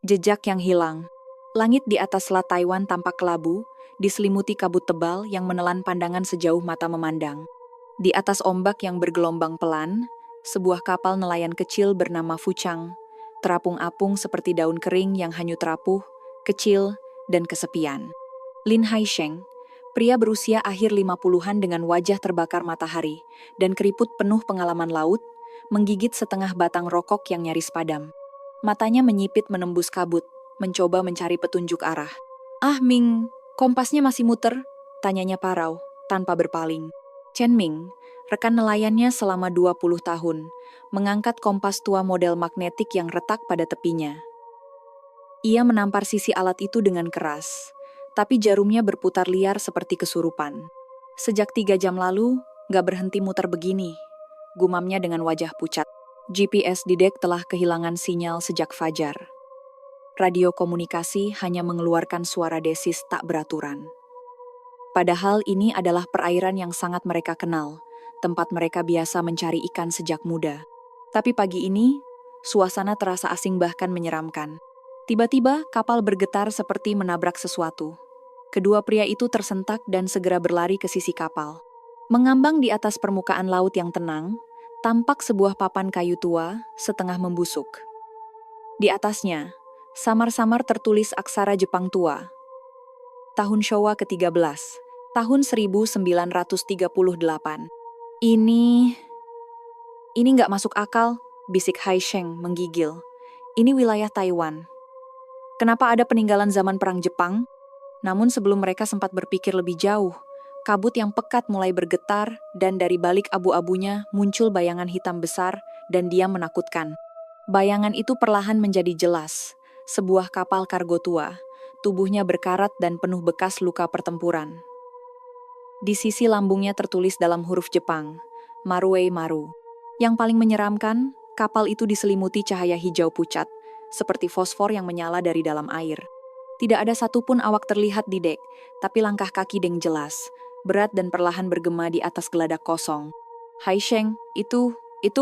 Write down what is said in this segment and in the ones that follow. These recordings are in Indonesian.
Jejak yang hilang. Langit di atas Selat Taiwan tampak kelabu, diselimuti kabut tebal yang menelan pandangan sejauh mata memandang. Di atas ombak yang bergelombang pelan, sebuah kapal nelayan kecil bernama Fuchang, terapung-apung seperti daun kering yang hanyut rapuh, kecil, dan kesepian. Lin Haisheng, pria berusia akhir 50-an dengan wajah terbakar matahari dan keriput penuh pengalaman laut, menggigit setengah batang rokok yang nyaris padam. Matanya menyipit menembus kabut, mencoba mencari petunjuk arah. "Ah Ming, kompasnya masih muter?" tanyanya parau, tanpa berpaling. Chen Ming, rekan nelayannya selama 20 tahun, mengangkat kompas tua model magnetik yang retak pada tepinya. Ia menampar sisi alat itu dengan keras, tapi jarumnya berputar liar seperti kesurupan. "Sejak 3 jam lalu, gak berhenti muter begini," gumamnya dengan wajah pucat. GPS di dek telah kehilangan sinyal sejak fajar. Radio komunikasi hanya mengeluarkan suara desis tak beraturan. Padahal ini adalah perairan yang sangat mereka kenal, tempat mereka biasa mencari ikan sejak muda. Tapi pagi ini, suasana terasa asing bahkan menyeramkan. Tiba-tiba, kapal bergetar seperti menabrak sesuatu. Kedua pria itu tersentak dan segera berlari ke sisi kapal. Mengambang di atas permukaan laut yang tenang, tampak sebuah papan kayu tua, setengah membusuk. Di atasnya, samar-samar tertulis aksara Jepang tua. Tahun Showa ke-13, tahun 1938. Ini nggak masuk akal, bisik Haisheng menggigil. Ini wilayah Taiwan. Kenapa ada peninggalan zaman perang Jepang? Namun sebelum mereka sempat berpikir lebih jauh, kabut yang pekat mulai bergetar, dan dari balik abu-abunya muncul bayangan hitam besar, dan dia menakutkan. Bayangan itu perlahan menjadi jelas, sebuah kapal kargo tua, tubuhnya berkarat dan penuh bekas luka pertempuran. Di sisi lambungnya tertulis dalam huruf Jepang, Maruei Maru. Yang paling menyeramkan, kapal itu diselimuti cahaya hijau pucat, seperti fosfor yang menyala dari dalam air. Tidak ada satupun awak terlihat di dek, tapi langkah kaki Deng jelas, berat dan perlahan bergema di atas geladak kosong. "Haisheng, itu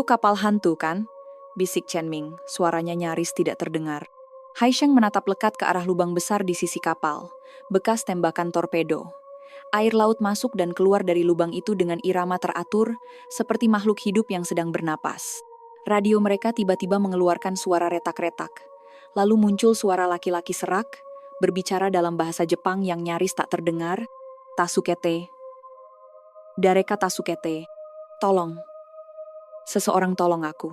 kapal hantu kan?" bisik Chen Ming, suaranya nyaris tidak terdengar. Haisheng menatap lekat ke arah lubang besar di sisi kapal, bekas tembakan torpedo. Air laut masuk dan keluar dari lubang itu dengan irama teratur, seperti makhluk hidup yang sedang bernapas. Radio mereka tiba-tiba mengeluarkan suara retak-retak. Lalu muncul suara laki-laki serak, berbicara dalam bahasa Jepang yang nyaris tak terdengar. "Tasukete. Dareka Tasukete. Tolong. Seseorang tolong aku."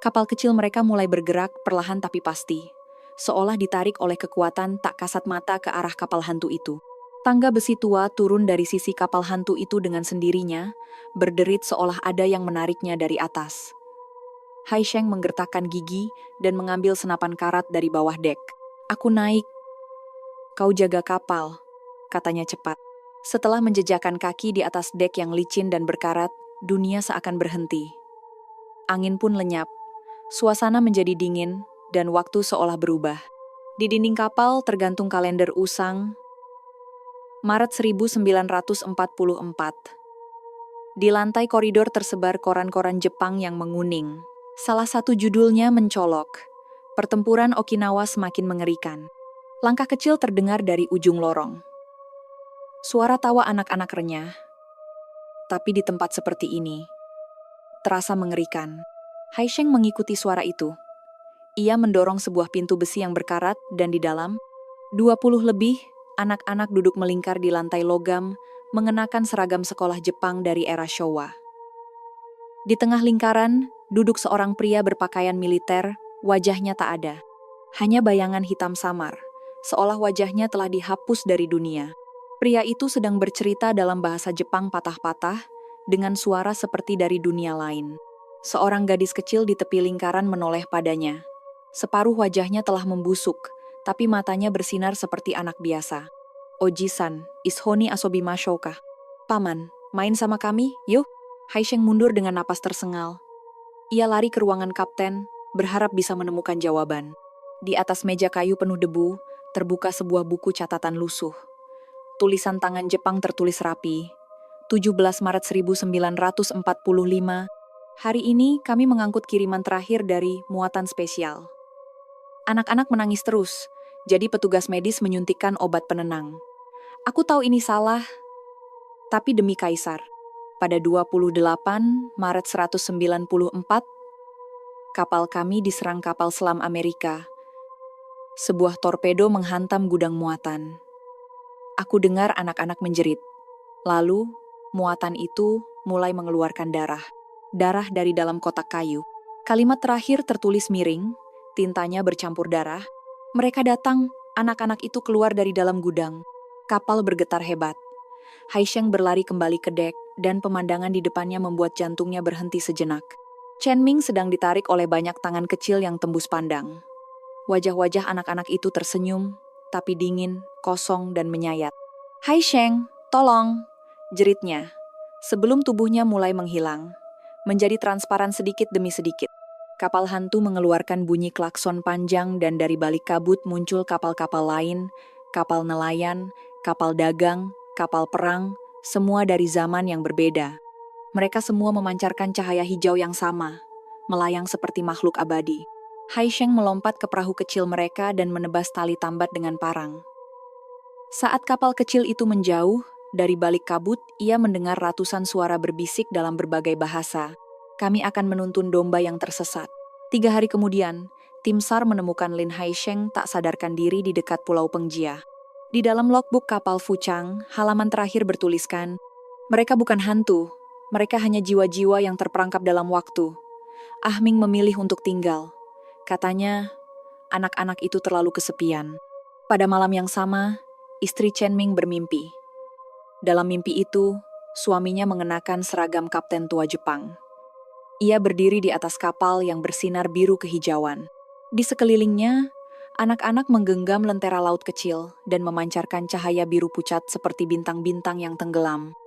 Kapal kecil mereka mulai bergerak perlahan tapi pasti, seolah ditarik oleh kekuatan tak kasat mata ke arah kapal hantu itu. Tangga besi tua turun dari sisi kapal hantu itu dengan sendirinya, berderit seolah ada yang menariknya dari atas. Haisheng menggertakkan gigi dan mengambil senapan karat dari bawah dek. "Aku naik. Kau jaga kapal," katanya cepat. Setelah menjejakkan kaki di atas dek yang licin dan berkarat, dunia seakan berhenti. Angin pun lenyap. Suasana menjadi dingin, dan waktu seolah berubah. Di dinding kapal tergantung kalender usang, Maret 1944. Di lantai koridor tersebar koran-koran Jepang yang menguning. Salah satu judulnya mencolok, "Pertempuran Okinawa semakin mengerikan." Langkah kecil terdengar dari ujung lorong. Suara tawa anak-anak renyah. Tapi di tempat seperti ini, terasa mengerikan. Haisheng mengikuti suara itu. Ia mendorong sebuah pintu besi yang berkarat, dan di dalam, 20 lebih anak-anak duduk melingkar di lantai logam, mengenakan seragam sekolah Jepang dari era Showa. Di tengah lingkaran, duduk seorang pria berpakaian militer, wajahnya tak ada. Hanya bayangan hitam samar, seolah wajahnya telah dihapus dari dunia. Pria itu sedang bercerita dalam bahasa Jepang patah-patah, dengan suara seperti dari dunia lain. Seorang gadis kecil di tepi lingkaran menoleh padanya. Separuh wajahnya telah membusuk, tapi matanya bersinar seperti anak biasa. "Oji-san, ishoni asobimashou ka?" "Paman, main sama kami, yuk." Haisheng mundur dengan napas tersengal. Ia lari ke ruangan kapten, berharap bisa menemukan jawaban. Di atas meja kayu penuh debu, terbuka sebuah buku catatan lusuh. Tulisan tangan Jepang tertulis rapi. 17 Maret 1945. Hari ini kami mengangkut kiriman terakhir dari muatan spesial. Anak-anak menangis terus, jadi petugas medis menyuntikkan obat penenang. Aku tahu ini salah, tapi demi Kaisar. Pada 28 Maret 194, kapal kami diserang kapal selam Amerika. Sebuah torpedo menghantam gudang muatan. Aku dengar anak-anak menjerit. Lalu, muatan itu mulai mengeluarkan darah. Darah dari dalam kotak kayu. Kalimat terakhir tertulis miring, tintanya bercampur darah. Mereka datang, anak-anak itu keluar dari dalam gudang. Kapal bergetar hebat. Haisheng berlari kembali ke dek, dan pemandangan di depannya membuat jantungnya berhenti sejenak. Chen Ming sedang ditarik oleh banyak tangan kecil yang tembus pandang. Wajah-wajah anak-anak itu tersenyum, tapi dingin, kosong, dan menyayat. Haisheng, tolong! Jeritnya, sebelum tubuhnya mulai menghilang, menjadi transparan sedikit demi sedikit. Kapal hantu mengeluarkan bunyi klakson panjang dan dari balik kabut muncul kapal-kapal lain, kapal nelayan, kapal dagang, kapal perang, semua dari zaman yang berbeda. Mereka semua memancarkan cahaya hijau yang sama, melayang seperti makhluk abadi. Haisheng melompat ke perahu kecil mereka dan menebas tali tambat dengan parang. Saat kapal kecil itu menjauh, dari balik kabut, ia mendengar ratusan suara berbisik dalam berbagai bahasa. Kami akan menuntun domba yang tersesat. 3 hari kemudian, tim SAR menemukan Lin Haisheng tak sadarkan diri di dekat Pulau Pengjia. Di dalam logbook kapal Fuchang, halaman terakhir bertuliskan, mereka bukan hantu, mereka hanya jiwa-jiwa yang terperangkap dalam waktu. Ah Ming memilih untuk tinggal. Katanya, anak-anak itu terlalu kesepian. Pada malam yang sama, istri Chen Ming bermimpi. Dalam mimpi itu, suaminya mengenakan seragam kapten tua Jepang. Ia berdiri di atas kapal yang bersinar biru kehijauan. Di sekelilingnya, anak-anak menggenggam lentera laut kecil dan memancarkan cahaya biru pucat seperti bintang-bintang yang tenggelam.